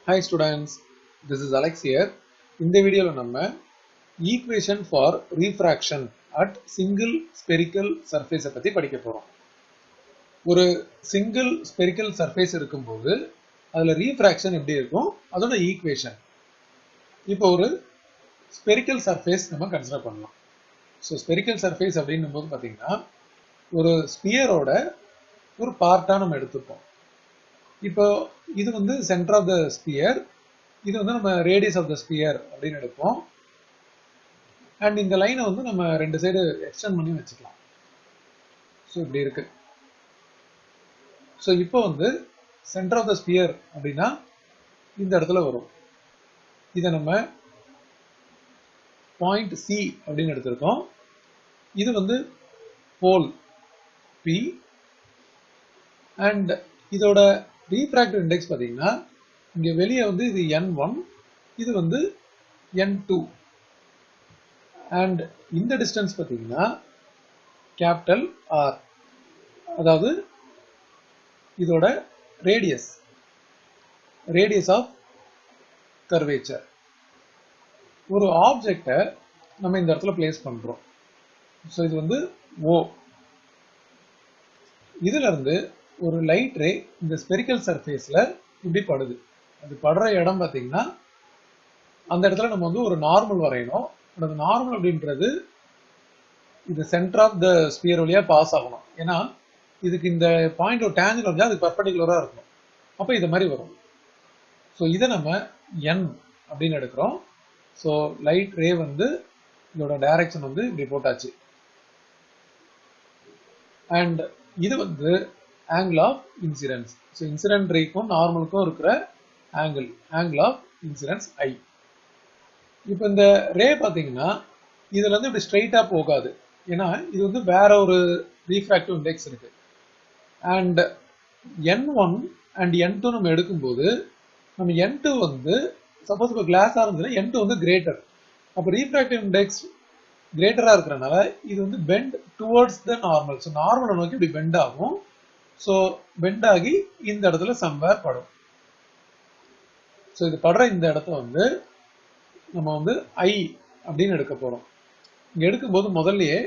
Hi students, this is Alex here. In this video, we equation for refraction at single spherical surface. ஒரு single spherical surface இருக்கும்போது அதுல refraction எப்படி இருக்கும் அதோட equation. இப்போ ஒரு spherical surface நம்ம கன்சிடர் பண்ணலாம். So spherical surface அப்படின்னும்போது பாத்தீங்கன்னா ஒரு sphere ஓட ஒரு பார்ட்டா நம்ம எடுத்துப்போம். இப்போ இது வந்து center of the sphere, இது வந்து நம்ம radius of the sphere அப்படின்னு எடுப்போம். And இந்த லைனை வந்து நம்ம ரெண்டு சைடு எக்ஸ்டெண்ட் பண்ணி வச்சுக்கலாம். ஸோ இப்படி இருக்கு. ஸோ இப்போ வந்து சென்டர் ஆஃப் த ஸ்பியர் அப்படின்னா இந்த இடத்துல வரும். இதை நம்ம பாயிண்ட் சி அப்படின்னு எடுத்திருக்கோம். இது வந்து போல் பி அண்ட் இதோட ரீஃப்ராக்டிவ் இண்டெக்ஸ் பார்த்தீங்கன்னா இங்கே வெளியே வந்து இது n1, இது வந்து n2 அண்ட் இந்த டிஸ்டன்ஸ் பார்த்தீங்கன்னா கேபிட்டல் ஆர், அதாவது இதோட ரேடியஸ் ஆஃப் கர்வேச்சர். ஒரு ஆப்ஜெக்டை நம்ம இந்த இடத்துல பிளேஸ் பண்றோம். ஸோ இது வந்து O. இதுல இருந்து ஒரு லைட் ரே இந்த ஸ்பெரிக்கல் சர்ஃபேஸ்ல இப்படி படுது. அது படுற இடம் பார்த்தீங்கன்னா அந்த இடத்துல நம்ம வந்து ஒரு நார்மல் வரையணும். அந்த நார்மல் அப்படின்றது இது சென்டர் ஆஃப் த ஸ்பியர் வழியா பாஸ் ஆகணும். ஏன்னா இதுக்கு இந்த பாயிண்ட் ஒரு டேஞ்சல் வந்தா அது பர்பெண்டிகுலரா இருக்கும். அப்போ இது மாதிரி வரும். ஸோ இதை நம்ம n அப்படின்னு எடுக்கிறோம். ஸோ லைட் ரே வந்து இதோட டைரக்ஷன் வந்து இப்படி போட்டாச்சு. அண்ட் இது வந்து angle of incidence. So incident ரேக்கும் நார்மலுக்கும் இருக்கிற ஆங்கிள் ஆஃப் இன்சிடென்ஸ் I. இப்போ இந்த ரே பார்த்தீங்கன்னா இதுல இருந்து இப்படி ஸ்ட்ரைட்டா போகாது. ஏன்னா இது வந்து வேற ஒரு ரீஃப்ராக்டிவ் இண்டெக்ஸ் இருக்கு. அண்ட் n1 அண்ட் n2 நம்ம எடுக்கும்போது நம்ம n2 வந்து சப்போஸ் இப்போ கிளாஸா இருந்ததுன்னா n2 வந்து கிரேட்டர். அப்போ ரீஃப்ராக்டிவ் இண்டெக்ஸ் கிரேட்டரா இருக்கிறனால இது வந்து bend towards the normal. So நார்மலை நோக்கி இப்படி பெண்ட் ஆகும். ஸோ பெண்ட் ஆகி இந்த இடத்துல சம்வேர் படும். ஸோ இது படுற இந்த இடத்த வந்து நம்ம வந்து I அப்படின்னு எடுக்க போறோம். இங்க எடுக்கும்போது முதல்லயே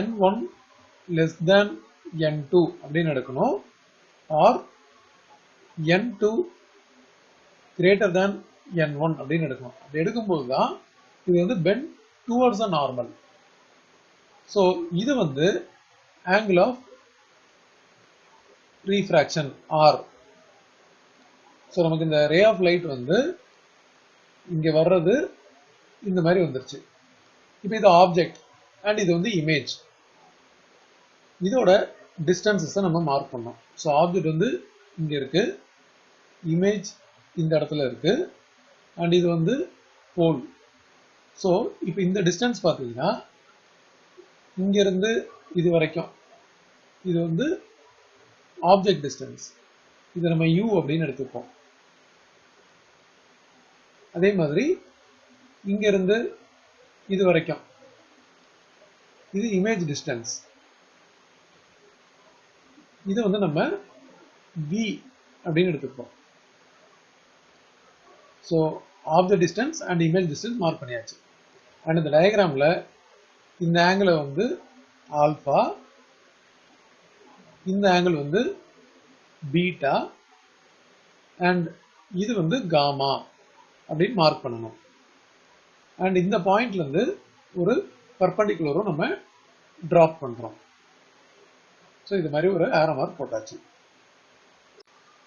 n1 less than n2 அப்படின்னு எடுக்கணும், R n2 greater than n1 அப்படின்னு எடுக்கணும். அப்படி எடுக்கும்போது தான் இது வந்து bend towards the normal. So இது வந்து angle of refraction R. So நமக்கு இந்த ரே ஆஃப் லைட் வந்து இங்க வர்றது இந்த மாதிரி வந்துருச்சு. இப்போ இது ஆப்ஜெக்ட் அண்ட் இது வந்து இமேஜ். இதோட டிஸ்டன்சஸை நம்ம மார்க் பண்ணோம். ஸோ ஆப்ஜெக்ட் வந்து இங்க இருக்கு, இமேஜ் இந்த இடத்துல இருக்கு, அண்ட் இது வந்து போல். ஸோ இப்போ இந்த டிஸ்டன்ஸ் பார்த்தீங்கன்னா இங்க இருந்து இது வரைக்கும் இது வந்து ஆப்ஜெக்ட் டிஸ்டன்ஸ். இதை நம்ம U அப்படின்னு எடுத்துப்போம். அதே மாதிரி இங்க இருந்து இது வரைக்கும் இது இமேஜ் டிஸ்டன்ஸ். இது வந்து நம்ம V அப்படின்னு எடுத்துப்போம். So object distance and image distance mark பண்ணியாச்சு. அண்ட் இந்த டயக்ராம்ல இந்த ஆங்கிள் வந்து ஆல்பா, இந்த ஆங்கிள் வந்து பீட்டா, அண்ட் இது வந்து காமா அப்படின்னு மார்க் பண்ணணும். அண்ட் இந்த பாயிண்ட்ல இருந்து ஒரு பர்பெண்டிகுலரும் நம்ம டிராப் பண்றோம். ஸோ இது மாதிரி ஒரு ஏரோ மார்க் போட்டாச்சு.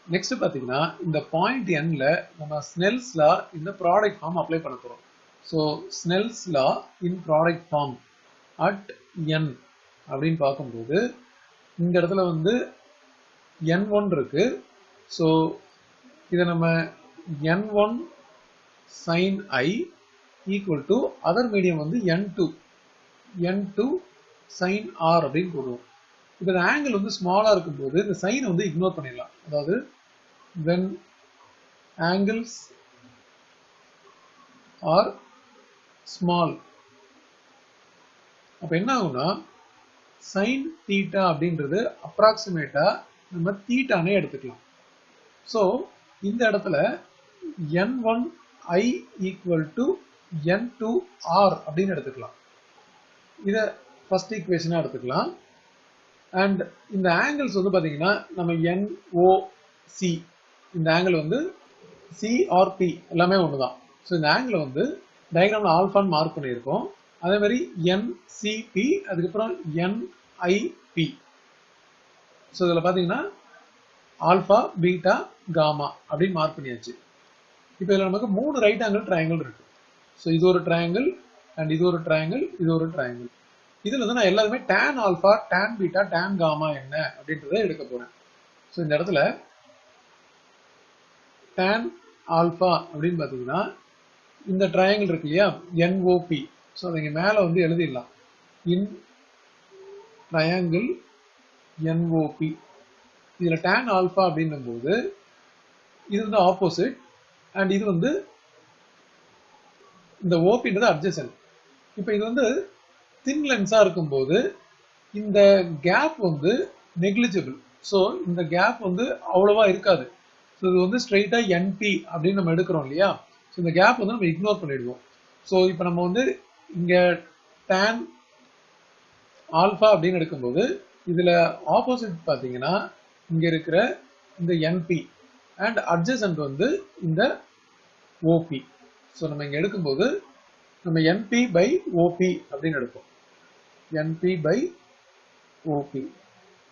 நெக்ஸ்ட் பார்த்தீங்கன்னா இந்த பாயிண்ட் என்ல நம்ம ஸ்னெல்ஸ் லா இந்த ப்ராடக்ட் ஃபார்ம் அப்ளை பண்ண போறோம். So Snell's law in product form at n அப்படின்னு பார்க்கும்போது இந்த இடத்துல வந்து n1 இருக்கு. ஸோ இதை நம்ம n1 sin I equal to other medium வந்து n2 sin R அப்படின்னு போடுவோம். இப்போ இந்த ஆங்கிள் வந்து ஸ்மாலா இருக்கும்போது இந்த சைனை வந்து இக்னோர் பண்ணிடலாம். அதாவது when angles are small அப்ப என்ன ஆகும்னா sin theta அப்படின்றது அப்ராக்சிமேட்டா நம்ம தீட்டானே எடுத்துக்கலாம். ஸோ இந்த இடத்துல n1i equal to n2r அப்படின்னு எடுத்துக்கலாம். இதை ஃபர்ஸ்ட் ஈக்குவேஷனாக எடுத்துக்கலாம். அண்ட் இந்த ஆங்கிள்ஸ் வந்து பார்த்தீங்கன்னா நம்ம NOC இந்த ஆங்கிள் வந்து CRP எல்லாமே ஒன்று தான். ஸோ இந்த ஆங்கிள் வந்து டயக்ராமில் ஆல்ஃபான்னு மார்க் பண்ணியிருக்கோம். அதே மாதிரி NCP அதுக்கப்புறம் NIP. ஸோ இதில் பார்த்தீங்கன்னா ஆல்ஃபா பீட்டா காமா அப்படின்னு மார்க் பண்ணியாச்சு. இப்போ இதில் நமக்கு 3 ரைட் ஆங்கிள் ட்ரையாங்கிள் இருக்கு. ஸோ இது ஒரு ட்ரையாங்கிள் அண்ட் இது ஒரு ட்ரையாங்கிள் இது ஒரு ட்ரையாங்கிள். இதில் வந்து நான் எல்லாருமே tan alpha tan beta tan gamma என்ன அப்படின்றத எடுக்க போகிறேன். ஸோ இந்த இடத்துல tan ஆல்ஃபா அப்படின்னு பார்த்தீங்கன்னா இந்த ட்ரையாங்கிள் இருக்கு இல்லையா NOP. ஸோ அதை இங்கே மேலே வந்து எழுதிடலாம். இன் ட்ரையாங்கிள் NOP. இதில் tan ஆல்ஃபா அப்படின்னும் போது இது வந்து ஆப்போசிட் அண்ட் இது வந்து இந்த ஓபின்றது அட்ஜசன்ட். இப்போ இது வந்து தின் லென்ஸாக இருக்கும்போது இந்த கேப் வந்து நெக்லிஜிபிள். ஸோ இந்த கேப் வந்து அவ்வளோவா இருக்காது. ஸோ இது வந்து ஸ்ட்ரெயிட்டாக NP அப்படின்னு நம்ம எடுக்கிறோம் இல்லையா. ஸோ இந்த கேப் வந்து நம்ம இக்னோர் பண்ணிடுவோம். ஸோ இப்போ நம்ம வந்து இங்கே tan ஆல்ஃபா அப்படின்னு எடுக்கும்போது இதில் ஆப்போசிட் பார்த்தீங்கன்னா இங்கே இருக்கிற இந்த NP அண்ட் அட்ஜசன்ட் வந்து இந்த OP. ஸோ நம்ம இங்கே எடுக்கும்போது நம்ம NP by OP அப்படின்னு எடுப்போம். NP by OP.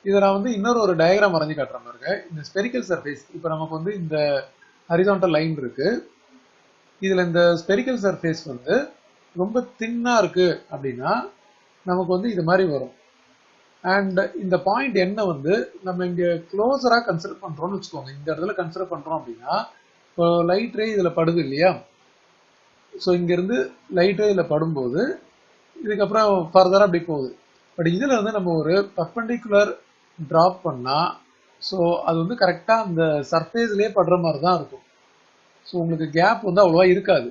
இதை நான் வந்து இன்னொரு ஒரு டயக்ராம் வரைஞ்சி காட்டுற மாதிரி இருக்கு. இந்த ஸ்பெரிக்கல் சர்ஃபேஸ் இப்போ நமக்கு வந்து இந்த ஹரிசான்டல் லைன் இருக்கு. இதில் இந்த ஸ்பெரிக்கல் சர்ஃபேஸ் வந்து ரொம்ப தின்னாக இருக்கு அப்படின்னா நமக்கு வந்து இது மாதிரி வரும். அண்ட் இந்த பாயிண்ட் என்ன வந்து நம்ம இங்கே க்ளோஸராக கன்சிடர் பண்ணுறோம்னு வச்சுக்கோங்க. இந்த இடத்துல கன்சிடர் பண்ணுறோம் அப்படின்னா இப்போ லைட் ரே இதில் படுது இல்லையா. ஸோ இங்கேருந்து லைட் ரே இதில் படும்போது இதுக்கப்புறம் ஃபர்தராக அப்படி போகுது. பட் இதில் வந்து நம்ம ஒரு பர்பெண்டிகுலர் ட்ராப் பண்ணால் ஸோ அது வந்து கரெக்டாக அந்த சர்ஃபேஸ்லேயே படுற மாதிரி தான் இருக்கும். ஸோ உங்களுக்கு கேப் வந்து அவ்வளோவா இருக்காது.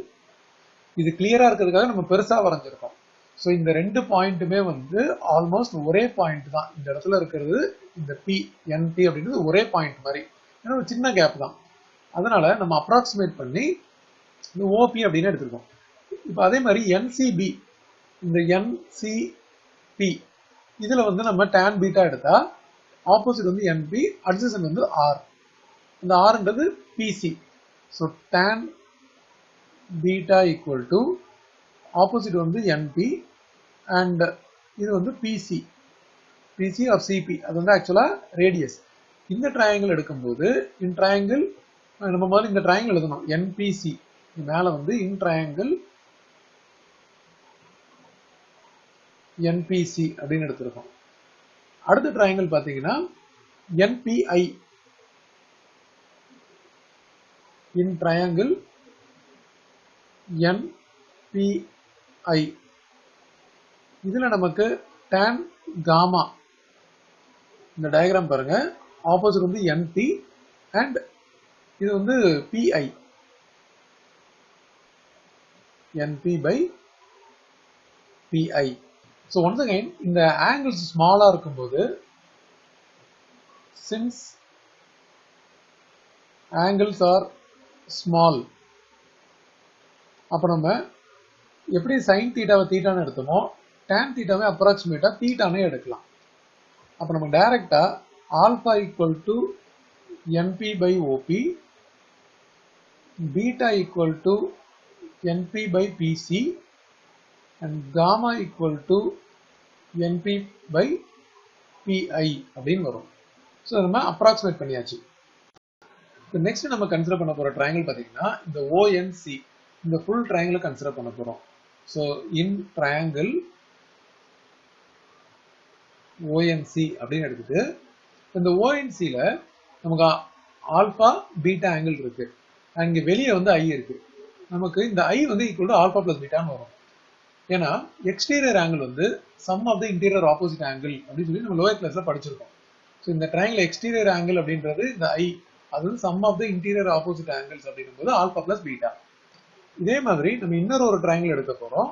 இது கிளியராக இருக்கிறதுக்காக நம்ம பெருசாக வரைஞ்சிருக்கோம். ஸோ இந்த 2 பாயிண்ட்டுமே வந்து ஆல்மோஸ்ட் ஒரே பாயிண்ட் தான். இந்த இடத்துல இருக்கிறது இந்த NP அப்படின்றது ஒரே பாயிண்ட் மாதிரி. ஏன்னா ஒரு சின்ன கேப் தான். அதனால நம்ம அப்ராக்சிமேட் பண்ணி இந்த OP அப்படின்னு எடுத்துருக்கோம். இப்போ அதே மாதிரி NCB இந்த NCP இதில் வந்து நம்ம tan பீட்டா எடுத்தா ஆப்போசிட் வந்து NP அட்ஜசன்ட் வந்து R. இந்த Rன்றது PC. So tan beta equal to opposite வந்து NP அண்ட் இது வந்து PC ஆர் CP. அது வந்து ஆக்சுவலாக ரேடியஸ். இந்த ட்ரையாங்கிள் எடுக்கும்போது இன் ட்ரையாங்கிள் நம்ம முதல்ல இந்த ட்ரையாங்கிள் எழுதணும். NPC மேலே வந்து இன் ட்ரையாங்கிள் NPC அப்படின்னு எடுத்திருக்கோம். அடுத்த ட்ரையாங்கிள் பார்த்தீங்கன்னா NPI இன் ட்ரையாங்கிள் NPI. இதில் நமக்கு tan காமா இந்த டயக்ராம் பாருங்க. ஆப்போசிட் வந்து NP அண்ட் இது வந்து PI. NP by PI. So once again இந்த ஆங்கிள்ஸ் ஸ்மாலாக இருக்கும்போது சின்ஸ் ஆங்கிள்ஸ் ஆர் ஸ்மால் அப்போ நம்ம எப்படி சைன் தீட்டாவை தீட்டான்னு எடுத்தோமோ tan தீட்டாவை அப்ராக்சிமேட்டாக தீட்டானே எடுக்கலாம். அப்போ நம்ம டைரெக்டாக alpha equal to NP by OP, beta equal to NP by PC and gamma equal to NP by PI அப்படின்னு வரும். ஸோ நம்ம அப்ராக்சிமேட் பண்ணியாச்சு. இப்போ நெக்ஸ்ட் நம்ம கன்சிடர் பண்ண போகிற ட்ரையாங்கிள் பார்த்தீங்கன்னா இந்த ONC இந்த ஃபுல் ட்ரையாங்கிளை கன்சிடர் பண்ண போகிறோம். ஸோ இன் ட்ரையாங்கிள் ONC அப்படின்னு எடுத்துட்டு இந்த ONCல நமக்கு ஆல்ஃபா பீட்டா ஆங்கிள் இருக்கு. அங்கே வெளியே வந்து I இருக்கு. நமக்கு இந்த I வந்து ஈக்குவல் டு ஆல்ஃபா பிளஸ் பீட்டான்னு வரும். ஏன்னா எக்ஸ்டீரியர் ஆங்கிள் வந்து sum of the interior opposite angle அப்படின்னு சொல்லி நம்ம லோயர் கிளாஸ்ல படிச்சிருக்கோம். ஸோ இந்த ட்ரையாங்கிள் எக்ஸ்டீரியர் ஆங்கிள் அப்படின்றது இந்த I அது வந்து sum of the interior opposite angles அப்படின்னும் போது ஆல்ஃபா பிளஸ் பீட்டா. இதே மாதிரி நம்ம இன்னொரு ட்ரையாங்கிள் எடுக்க போறோம்.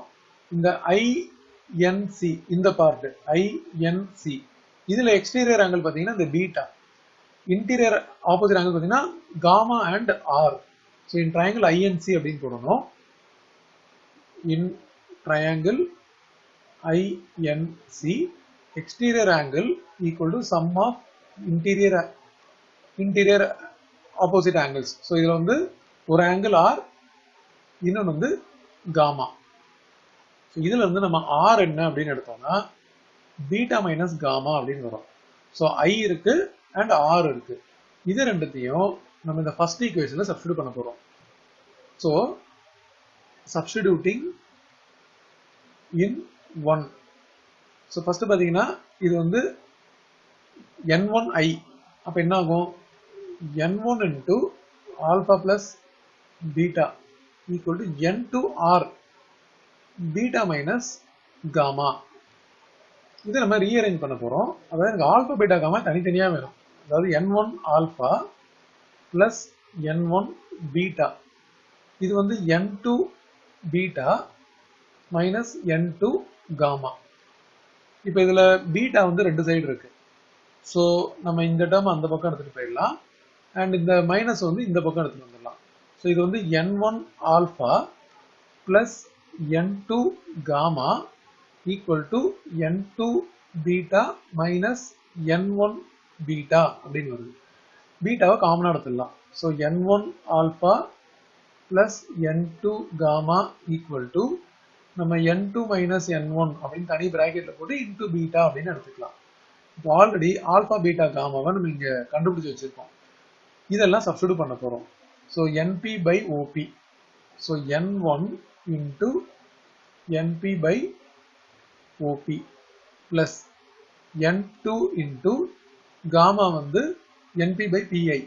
இந்த INC இந்த பார்ட் INC இதுல எக்ஸ்டீரியர் ஆங்கிள் பார்த்தீங்கன்னா இந்த பீட்டா, இன்டீரியர் ஆப்போசிட் ஆங்கிள் பார்த்தீங்கன்னா gamma and R. So in triangle INC அப்படின்னு போடணும். In triangle INC exterior angle equal to sum of interior opposite angles. ஸோ இதில் வந்து ஒரு ஆங்கிள் ஆர், இன்னொன்று வந்து காமா. ஸோ இதில் வந்து நம்ம ஆர் என்ன அப்படின்னு எடுத்தோம்னா பீட்டா மைனஸ் காமா அப்படின்னு வரும். ஸோ ஐ இருக்கு அண்ட் ஆர் இருக்கு. இது ரெண்டுத்தையும் நம்ம இந்த ஃபர்ஸ்ட் ஈக்குவேஷனில் சப்ஸ்டிடியூட் பண்ண போகிறோம். ஸோ சப்ஸ்டிடியூட்டிங் இன் 1. ஸோ ஃபர்ஸ்ட் பார்த்தீங்கன்னா இது வந்து n1i. அப்போ என்ன ஆகும்? n1 into alpha plus beta equal to n2r beta minus gamma. இதை நம்ம ரீஅரேஞ்ச் பண்ண போகிறோம். அதாவது எனக்கு ஆல்ஃபா பீட்டா காமா தனித்தனியாக வேணும். அதாவது n1 alpha plus n1 beta, இது வந்து n2 beta minus n2 gamma. இப்போ இதில் பீட்டா வந்து ரெண்டு சைடு இருக்கு. ஸோ நம்ம இந்த டேர்ம் அந்த பக்கம் எடுத்துகிட்டு போயிடலாம் அண்ட் இந்த மைனஸ் வந்து இந்த பக்கம் எடுத்துகிட்டு வந்துடலாம். ஸோ இது வந்து n1 alpha plus n2 gamma equal to n2 beta minus n1 beta அப்படின்னு வருது. பீட்டாவை காமனாக எடுத்துடலாம். So n1 alpha plus n2 gamma equal to நம்ம n2 மைனஸ் n1 அப்படின்னு தனி பிராக்கெட்டில் போட்டு இன்டூ பீட்டா அப்படின்னு எடுத்துக்கலாம். இப்போ ஆல்ரெடி ஆல்ஃபா பீட்டா காமாவை நம்ம இங்கே கண்டுபிடிச்சி வச்சுருக்கோம். இதெல்லாம் சப்ஸ்டிடியூட் பண்ண போகிறோம். So NP by OP, so n1 into NP by OP plus n2 into gamma வந்து NP by PI,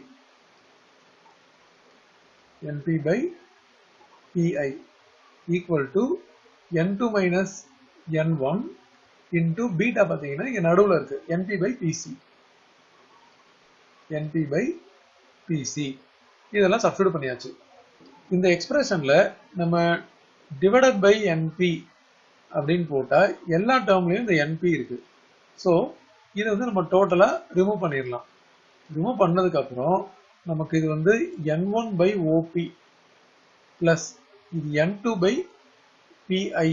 NP by PI equal to n2 minus n1 into beta பார்த்தீங்கன்னா இங்கே நடுவில் இருக்கு np by pc, np by pc. இதெல்லாம் substitute பண்ணியாச்சு. இந்த எக்ஸ்பிரஷனில் நம்ம divided by np அப்படின்னு போட்டால் எல்லா டேர்ம்லையும் இந்த np இருக்கு. ஸோ இதை வந்து நம்ம டோட்டலாக ரிமூவ் பண்ணிடலாம். ரிமூவ் பண்ணதுக்கப்புறம் நமக்கு இது வந்து n1 by op plus இது n2 by pi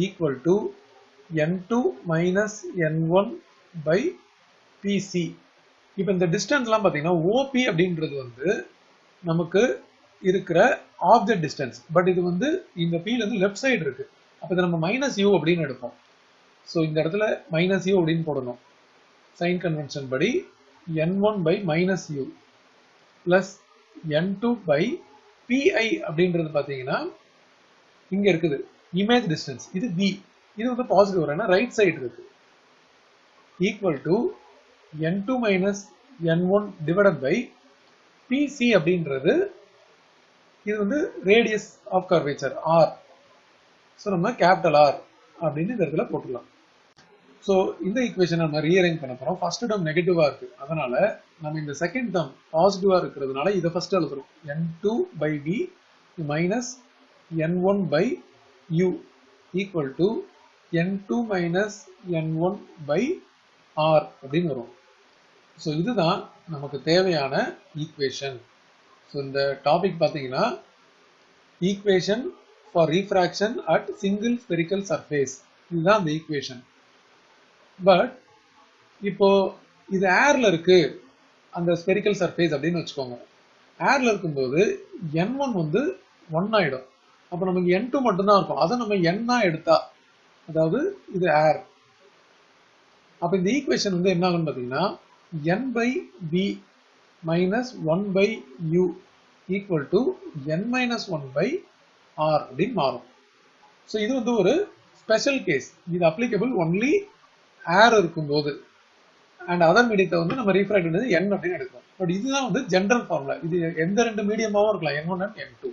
equal to n2 minus n1 by pc. இப்போ இந்த டிஸ்டன்ஸ்லாம் பார்த்தீங்கன்னா OP அப்படின்றது வந்து நமக்கு இருக்கிற ஆப்ஜெக்ட் டிஸ்டன்ஸ். பட் இது வந்து இந்த பீல வந்து லெஃப்ட் சைடு இருக்கு. அப்போ இதை நம்ம மைனஸ் யூ அப்படின்னு எடுப்போம். ஸோ இந்த இடத்துல மைனஸ் யூ அப்படின்னு போடணும். சைன் கன்வென்ஷன் படி n1 by minus you plus n2 by pi அப்படின்றது பார்த்தீங்கன்னா இங்க இருக்குது இமேஜ் டிஸ்டன்ஸ், இது b, இது வந்து பாசிட்டிவ் வரேன்னா ரைட் சைடு இருக்கு. Equal to n2 minus n1 divided by pc அப்படின்றது இது வந்து radius of curvature r. So நம்ம கேபிட்டல் R அப்படின்னு இந்த இடத்துல போட்டுடலாம். ஸோ இந்த ஈக்குவேஷன் நம்ம ரீஅரேஞ்ச் பண்ண போகிறோம். ஃபர்ஸ்ட் டேர்ம் நெகட்டிவா இருக்கு, அதனால நம்ம இந்த செகண்ட் டேர்ம் பாசிட்டிவா இருக்கிறதுனால இதை ஃபர்ஸ்ட் எழுதுறோம். n2 by d minus n1 by u equal to n2 minus n1 by r அப்படின்னு வரும். ஸோ இதுதான் நமக்கு தேவையான ஈக்குவேஷன். ஸோ இந்த டாபிக் பார்த்தீங்கன்னா equation for refraction at single spherical surface, இதுதான் அந்த ஈக்குவேஷன். பட் இப்போ இது ஏர்ல இருக்கு அந்த ஸ்பெரிக்கல் சர்ஃபேஸ் அப்படின்னு வச்சுக்கோங்க. ஏர்ல இருக்கும்போது n1 வந்து 1 ஆயிடும். அப்போ நமக்கு n2 மட்டும்தான் இருக்கும். அதை நம்ம n-ஆ எடுத்தா, அதாவது இது ஏர். அப்போ இந்த ஈக்குவேஷன் வந்து என்ன ஆகும்னு பார்த்தீங்கன்னா n by b minus 1 by u equal to n minus 1 by r அப்படின்னு மாறும். ஸோ இது வந்து ஒரு ஸ்பெஷல் கேஸ். இது அப்ளிகபிள் ஒன்லி ஏர் இருக்கும்போது. அண்ட் அதர் மீடியத்தை வந்து நம்ம ரீஃப்ராக்ட் பண்ணது n அப்படின்னு எடுக்கிறோம். பட் இதுதான் வந்து ஜென்ரல் ஃபார்முலா. இது எந்த ரெண்டு மீடியமாகவும் இருக்கலாம், n1 and n2.